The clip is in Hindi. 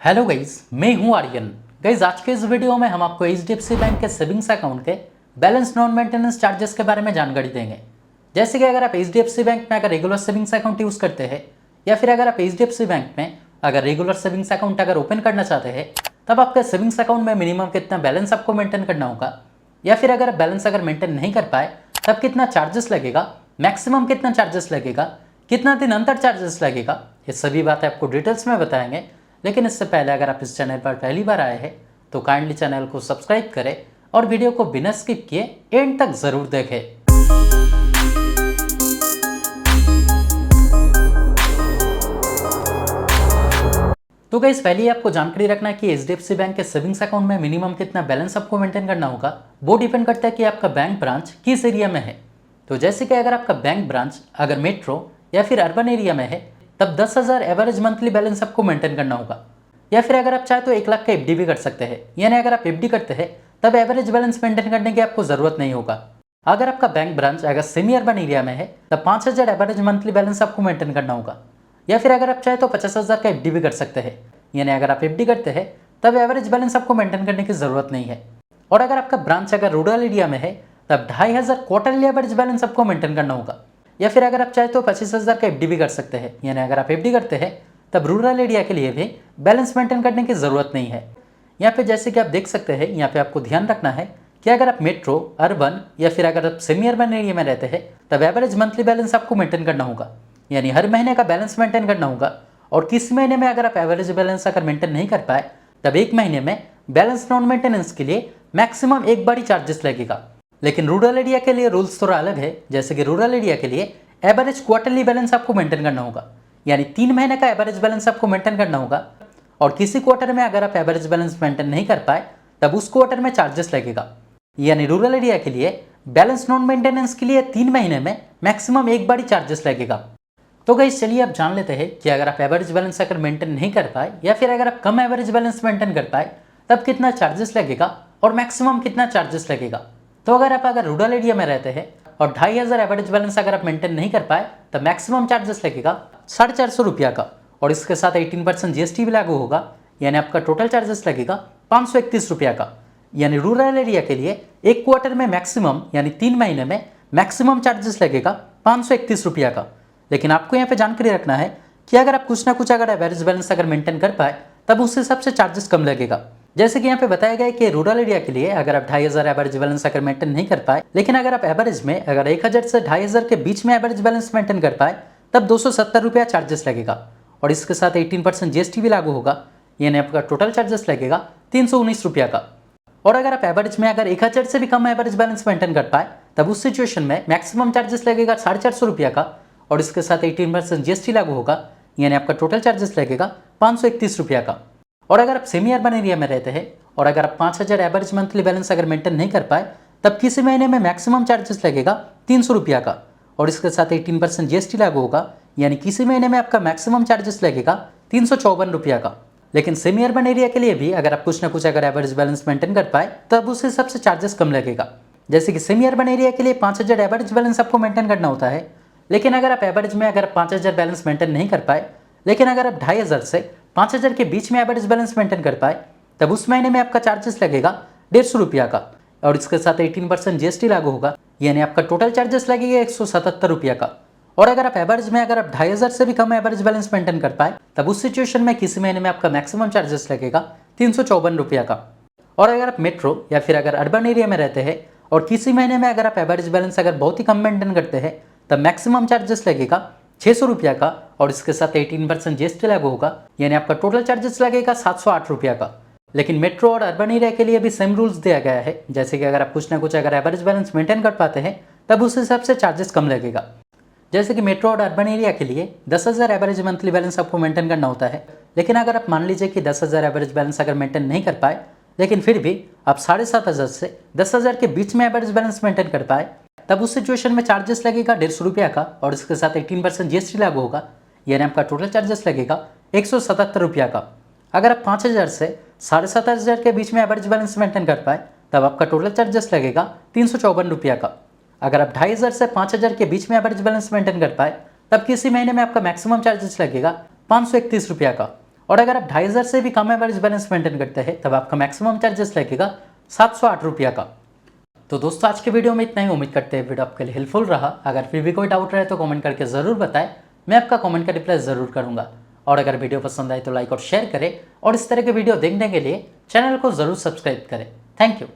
हेलो गाइज, मैं हूं आर्यन। गाइज, आज के इस वीडियो में हम आपको एचडीएफसी बैंक के सेविंग्स अकाउंट के बैलेंस नॉन मेंटेनेंस चार्जेस के बारे में जानकारी देंगे। जैसे कि अगर आप एचडीएफसी बैंक में अगर रेगुलर सेविंग्स अकाउंट यूज़ करते हैं या फिर अगर आप एचडीएफसी बैंक में अगर रेगुलर सेविंग्स अकाउंट अगर ओपन करना चाहते हैं, तब आपके सेविंग्स अकाउंट में मिनिमम कितना बैलेंस आपको मेंटेन करना होगा, या फिर अगर बैलेंस अगर मेंटेन नहीं कर पाए तब कितना चार्जेस लगेगा, मैक्सिमम कितना चार्जेस लगेगा, कितना दिन अंतर चार्जेस लगेगा, ये सभी बातें आपको डिटेल्स में बताएंगे। लेकिन इससे पहले अगर आप इस चैनल पर पहली बार आए हैं तो काइंडली चैनल को सब्सक्राइब करें और वीडियो को बिना स्किप किए एंड तक जरूर देखें। तो गाइस, पहले आपको जानकारी रखना है कि एचडीएफसी बैंक के सेविंग्स अकाउंट में मिनिमम कितना बैलेंस आपको मेंटेन करना होगा, वो डिपेंड करता है कि आपका बैंक ब्रांच किस एरिया में है। तो जैसे कि अगर आपका बैंक ब्रांच अगर मेट्रो या फिर अर्बन एरिया में है, तब 10,000 एवरेज मंथली बैलेंस आपको मेंटेन करना होगा। या फिर अगर आप चाहे तो 1 लाख का एफडी भी कर सकते हैं, यानी अगर आप एफडी करते हैं तब एवरेज बैलेंस मेंटेन करने की आपको जरूरत नहीं होगा। अगर आपका बैंक ब्रांच अगर सेमी अर्बन एरिया में है तब 5,000 एवरेज मंथली बैलेंस आपको मेंटेन करना होगा। या फिर अगर आप चाहे तो 50,000 का एफडी भी कर सकते हैं, यानी अगर आप एफडी करते हैं तब एवरेज बैलेंस आपको मेंटेन करने की जरूरत नहीं है। और अगर आपका ब्रांच अगर रूरल एरिया में है तब 2,500 क्वार्टरली एवरेज बैलेंस आपको मेंटेन करना होगा। या फिर अगर आप चाहे तो 25,000 का एफडी भी कर सकते हैं, यानी अगर आप एफडी करते हैं तब रूरल एरिया के लिए भी बैलेंस मेंटेन करने की जरूरत नहीं है। यहाँ पे जैसे कि आप देख सकते हैं, यहाँ पे आपको ध्यान रखना है कि अगर आप मेट्रो, अर्बन या फिर अगर आप सेमी अर्बन एरिया में रहते हैं तब एवरेज मंथली बैलेंस आपको मेंटेन करना होगा, यानी हर महीने का बैलेंस मेंटेन करना होगा। और किस महीने में अगर आप एवरेज बैलेंस अगर मेंटेन नहीं कर पाए तब एक महीने में बैलेंस नॉन मेंटेनेंस के लिए मैक्सिमम एक बार ही चार्जेस लगेगा। लेकिन रूरल एरिया के लिए रूल्स थोड़ा अलग है। जैसे कि रूरल एरिया के लिए एवरेज क्वार्टरली बैलेंस आपको मेंटेन करना होगा, यानी 3 महीने का एवरेज बैलेंस आपको मेंटेन करना होगा। और किसी क्वार्टर में अगर आप एवरेज बैलेंस मेंटेन नहीं कर पाए तब उस क्वार्टर में चार्जेस लगेगा। यानी रूरल एरिया के लिए बैलेंस नॉन मेंटेनेंस के लिए 3 महीने में मैक्सिमम एक बार ही चार्जेस लगेगा। तो गाइस, चलिए आप जान लेते हैं कि अगर आप एवरेज बैलेंस अगर मेंटेन नहीं कर पाए या फिर अगर आप कम एवरेज बैलेंस मेंटेन कर पाए तब कितना चार्जेस लगेगा और मैक्सिमम कितना चार्जेस लगेगा। तो अगर रूरल एरिया में रहते हैं और 2,500 एवरेज बैलेंस अगर आप मेंटेन नहीं कर पाए तब मैक्सिमम चार्जेस लगेगा 450 रुपया का, और इसके साथ 18% जीएसटी भी लागू होगा, यानी आपका टोटल चार्जेस लगेगा 531 रुपया का। यानी रूरल एरिया के लिए एक क्वार्टर में मैक्सिमम यानी 3 महीने में मैक्सिमम चार्जेस लगेगा 531 रुपया का। लेकिन आपको यहाँ पे जानकारी रखना है कि अगर आप कुछ ना कुछ अगर एवरेज बैलेंस अगर मेंटेन कर पाए तब उस हिसाब से चार्जेस कम लगेगा। जैसे कि यहाँ पे बताया गया है कि रूरल एरिया के लिए अगर आप 2,500 एवरेज बैलेंस अगर मेंटेन नहीं कर पाए, लेकिन अगर आप एवरेज में अगर 1,000 से 2,500 के बीच में एवरेज बैलेंस मेंटेन कर पाए तब 270 रुपया चार्जेस लगेगा, और इसके साथ 18% जीएसटी भी लागू होगा, यानी आपका टोटल चार्जेस लगेगा 319 रुपया का। और अगर आप एवरेज में अगर 1,000 से भी कम एवरेज बैलेंस मेंटेन कर पाए तब उस सिचुएशन में मैक्सिमम चार्जेस लगेगा 450 रुपया का, और इसके साथ 18% जीएसटी लागू होगा, यानी आपका टोटल चार्जेस लगेगा 531 रुपया का। और अगर आप सेमी अर्बन एरिया में रहते हैं और अगर आप 5,000 एवरेज मंथली बैलेंस अगर मेंटेन नहीं कर पाए तब किसी महीने में मैक्सिमम चार्जेस लगेगा 300 रुपया का, और इसके साथ 18% जीएसटी लागू होगा, यानी किसी महीने में आपका मैक्सिमम चार्जेस लगेगा 354 रुपया का। लेकिन सेमी अर्बन एरिया के लिए भी अगर आप कुछ ना कुछ अगर एवरेज बैलेंस मेंटेन कर पाए तब उस हिसाब से चार्जेस कम लगेगा। जैसे कि सेमी अर्बन एरिया के लिए 5,000 एवरेज बैलेंस आपको मेंटेन करना होता है, लेकिन अगर आप एवरेज में अगर 5,000 बैलेंस मेंटेन नहीं कर पाए, लेकिन अगर आप 2,500 से 5,000 के बीच में एवरेज बैलेंस मेंटेन कर पाए तब उस महीने में आपका चार्जेस लगेगा 150 रुपया का, और इसके साथ 18% जीएसटी लागू होगा, यानी आपका टोटल चार्जेस लगेगा 177 रुपया का। और अगर आप एवरेज में अगर आप 2,500 से भी कम एवरेज बैलेंस मेंटेन कर पाए तब उस सिचुएशन में किसी महीने में आपका मैक्सिमम चार्जेस लगेगा 354 रुपया का। और अगर आप मेट्रो या फिर अगर अर्बन एरिया में रहते हैं और किसी महीने में अगर आप एवरेज बैलेंस अगर बहुत ही कम मेंटेन करते हैं तब मैक्सिमम चार्जेस लगेगा 600 रुपया का, और इसके साथ 18% जीएसटी लागू होगा, यानी आपका टोटल चार्जेस लगेगा 708 रुपया का। लेकिन मेट्रो और अर्बन एरिया के लिए भी सेम रूल्स दिया गया है। जैसे कि अगर आप कुछ ना कुछ अगर एवरेज बैलेंस मेंटेन कर पाते हैं तब उस हिसाब से चार्जेस कम लगेगा। जैसे कि मेट्रो और अर्बन एरिया के लिए 10,000 एवरेज मंथली बैलेंस आपको मेंटेन करना होता है, लेकिन अगर आप मान लीजिए कि 10,000 एवरेज बैलेंस अगर मेंटेन नहीं कर पाए, लेकिन फिर भी आप 7,500 से 10,000 के बीच में एवरेज बैलेंस मेंटेन कर पाए तब उस सिचुएशन में चार्जेस लगेगा 150 रुपया का, और इसके साथ 18% जीएसटी लागू होगा, यानी आपका टोटल चार्जेस लगेगा 177 रुपया का। अगर आप 5,000 से 7,500 के बीच में एवरेज बैलेंस मेंटेन कर पाए तब आपका टोटल चार्जेस लगेगा 354 रुपया का। अगर आप 2,500 से 5,000 के बीच में एवरेज बैलेंस मेंटेन कर पाए तब किसी महीने में आपका मैक्सिमम चार्जेस लगेगा 531 रुपया का, और अगर आप 2500 से भी कम एवरेज बैलेंस मेंटेन करते हैं तब आपका मैक्सिमम चार्जेस लगेगा 708 रुपया का। तो दोस्तों आज के वीडियो में इतना ही। उम्मीद करते हैं वीडियो आपके लिए हेल्पफुल रहा। अगर फिर भी कोई डाउट रहे तो कमेंट करके ज़रूर बताएं, मैं आपका कमेंट का रिप्लाई ज़रूर करूंगा। और अगर वीडियो पसंद आए तो लाइक और शेयर करें और इस तरह के वीडियो देखने के लिए चैनल को ज़रूर सब्सक्राइब करें। Thank you.